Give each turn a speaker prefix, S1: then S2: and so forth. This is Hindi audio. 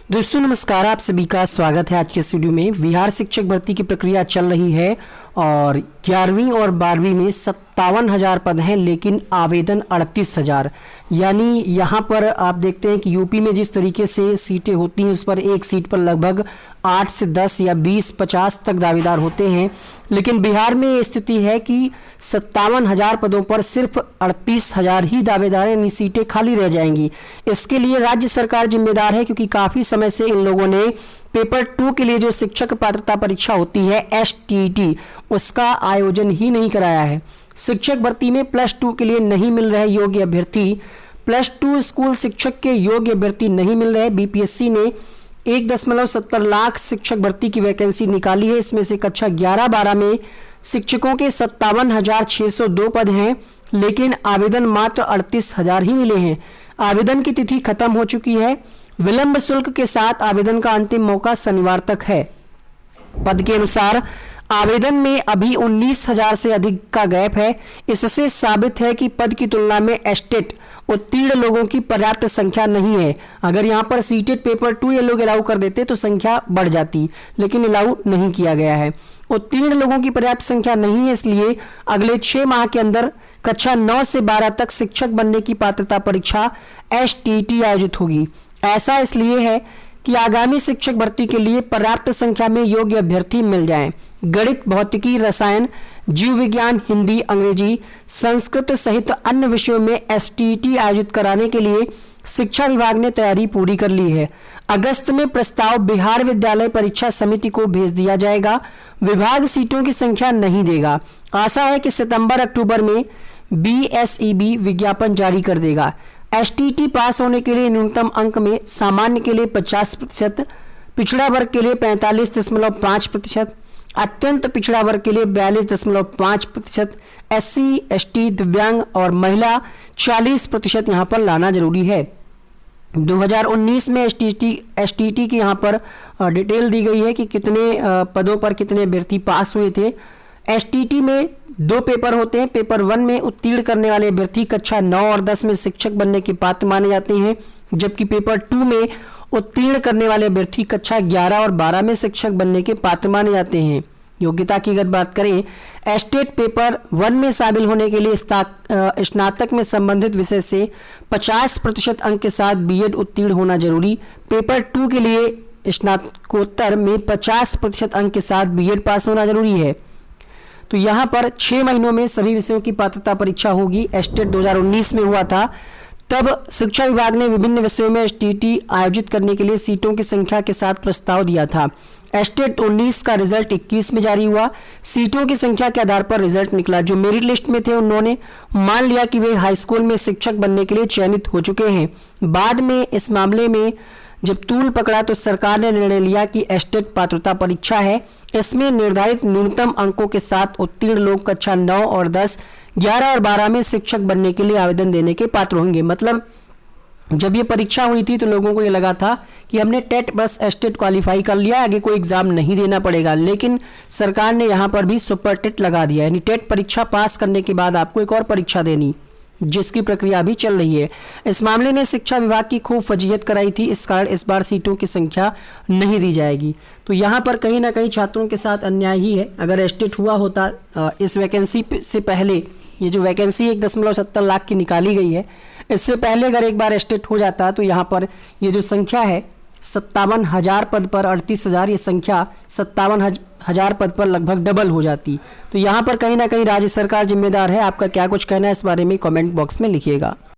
S1: दोस्तों नमस्कार, आप सभी का स्वागत है आज के इस वीडियो में। बिहार शिक्षक भर्ती की प्रक्रिया चल रही है और 11वीं और 12वीं में 57,000 पद हैं, लेकिन आवेदन 38,000। यानी यहाँ पर आप देखते हैं कि यूपी में जिस तरीके से सीटें होती हैं उस पर एक सीट पर लगभग 8 से 10 या 20-50 तक दावेदार होते हैं, लेकिन बिहार में ये स्थिति है कि 57,000 पदों पर सिर्फ 38,000 ही दावेदार हैं, यानी सीटें खाली रह जाएंगी। इसके लिए राज्य सरकार जिम्मेदार है, क्योंकि काफ़ी समय से इन लोगों ने पेपर 2 के लिए जो शिक्षक पात्रता परीक्षा होती है STET, उसका आयोजन ही नहीं कराया है। शिक्षक भर्ती में +2 के लिए नहीं मिल रहे योग्य अभ्यर्थी, +2 स्कूल शिक्षक के योग्य अभ्यर्थी नहीं मिल रहे। BPSC ने 1.70 लाख शिक्षक भर्ती की वैकेंसी निकाली है। इसमें से कक्षा 11-12 में शिक्षकों के 57,602 पद हैं, लेकिन आवेदन मात्र 38,000 ही मिले हैं। आवेदन की तिथि खत्म हो चुकी है। विलंब शुल्क के साथ आवेदन का अंतिम मौका शनिवार तक है। पद के अनुसार आवेदन में अभी 19,000 से अधिक का गैप है। इससे साबित है कि पद की तुलना में एस्टेट उत्तीर्ण लोगों की पर्याप्त संख्या नहीं है। अगर यहाँ पर सीटेट पेपर 2 ये लोग अलाउ कर देते तो संख्या बढ़ जाती, लेकिन अलाउ नहीं किया गया है। उत्तीर्ण लोगों की पर्याप्त संख्या नहीं है, इसलिए अगले 6 माह के अंदर कक्षा 9 से 12 तक शिक्षक बनने की पात्रता परीक्षा STET आयोजित होगी। ऐसा इसलिए है कि आगामी शिक्षक भर्ती के लिए पर्याप्त संख्या में योग्य अभ्यर्थी मिल जाएं। गणित, भौतिकी, रसायन, जीव विज्ञान, हिंदी, अंग्रेजी, संस्कृत सहित अन्य विषयों में STET आयोजित कराने के लिए शिक्षा विभाग ने तैयारी पूरी कर ली है। अगस्त में प्रस्ताव बिहार विद्यालय परीक्षा समिति को भेज दिया जाएगा। विभाग सीटों की संख्या नहीं देगा। आशा है कि सितंबर-अक्टूबर में BSEB विज्ञापन जारी कर देगा। STET पास होने के लिए न्यूनतम अंक में सामान्य के लिए 50%, पिछड़ा वर्ग के लिए 45.5%, अत्यंत पिछड़ा वर्ग के लिए 42.5%, SC, ST, दिव्यांग और महिला 40% यहाँ पर लाना जरूरी है। 2019 में STET की यहाँ पर डिटेल दी गई है कि कितने पदों पर कितने अभ्यर्थी पास हुए थे। STET में 2 पेपर होते हैं। पेपर 1 में उत्तीर्ण करने वाले अभ्यर्थी कक्षा 9 और 10 में शिक्षक बनने के पात्र माने जाते हैं, जबकि पेपर 2 में उत्तीर्ण करने वाले अभ्यर्थी कक्षा 11 और 12 में शिक्षक बनने के पात्र माने जाते हैं। योग्यता की अगर बात करें, एस्टेट पेपर 1 में शामिल होने के लिए स्नातक में संबंधित विषय से 50% अंक के साथ BEd उत्तीर्ण होना जरूरी। पेपर 2 के लिए स्नातकोत्तर में 50% अंक के साथ BEd पास होना जरूरी है। तो यहाँ पर 6 महीनों में सभी विषयों की पात्रता परीक्षा होगी। एस्टेट 2019 में हुआ था, तब शिक्षा विभाग ने विभिन्न विषयों में STET आयोजित करने के लिए सीटों की संख्या के साथ प्रस्ताव दिया था। एस्टेट 19 का रिजल्ट 21 में जारी हुआ। सीटों की संख्या के आधार पर रिजल्ट निकला। जो मेरिट लिस्ट में थे उन्होंने मान लिया कि वे हाई स्कूल में शिक्षक बनने के लिए चयनित हो चुके हैं। बाद में इस मामले में जब तूल पकड़ा तो सरकार ने निर्णय लिया कि एस्टेट पात्रता परीक्षा है। इसमें निर्धारित न्यूनतम अंकों के साथ उत्तीर्ण लोग कक्षा 9 और 10, 11 और 12 में शिक्षक बनने के लिए आवेदन देने के पात्र होंगे। मतलब जब ये परीक्षा हुई थी तो लोगों को ये लगा था कि हमने टेट बस एस्टेट क्वालिफाई कर लिया, आगे कोई एग्जाम नहीं देना पड़ेगा, लेकिन सरकार ने यहाँ पर भी सुपर टेट लगा दिया। यानी टेट परीक्षा पास करने के बाद आपको एक और परीक्षा देनी, जिसकी प्रक्रिया अभी चल रही है। इस मामले ने शिक्षा विभाग की खूब फजीहत कराई थी। इस कारण इस बार सीटों की संख्या नहीं दी जाएगी। तो यहाँ पर कहीं ना कहीं छात्रों के साथ अन्याय ही है। अगर एस्टेट हुआ होता इस वैकेंसी से पहले, ये जो वैकेंसी 1.70 लाख की निकाली गई है, इससे पहले अगर एक बार एस्टेट हो जाता तो यहाँ पर ये जो संख्या है 57,000 पद पर 38,000, ये संख्या 57,000 पद पर लगभग डबल हो जाती। तो यहाँ पर कहीं ना कहीं राज्य सरकार जिम्मेदार है। आपका क्या कुछ कहना है इस बारे में कमेंट बॉक्स में लिखिएगा।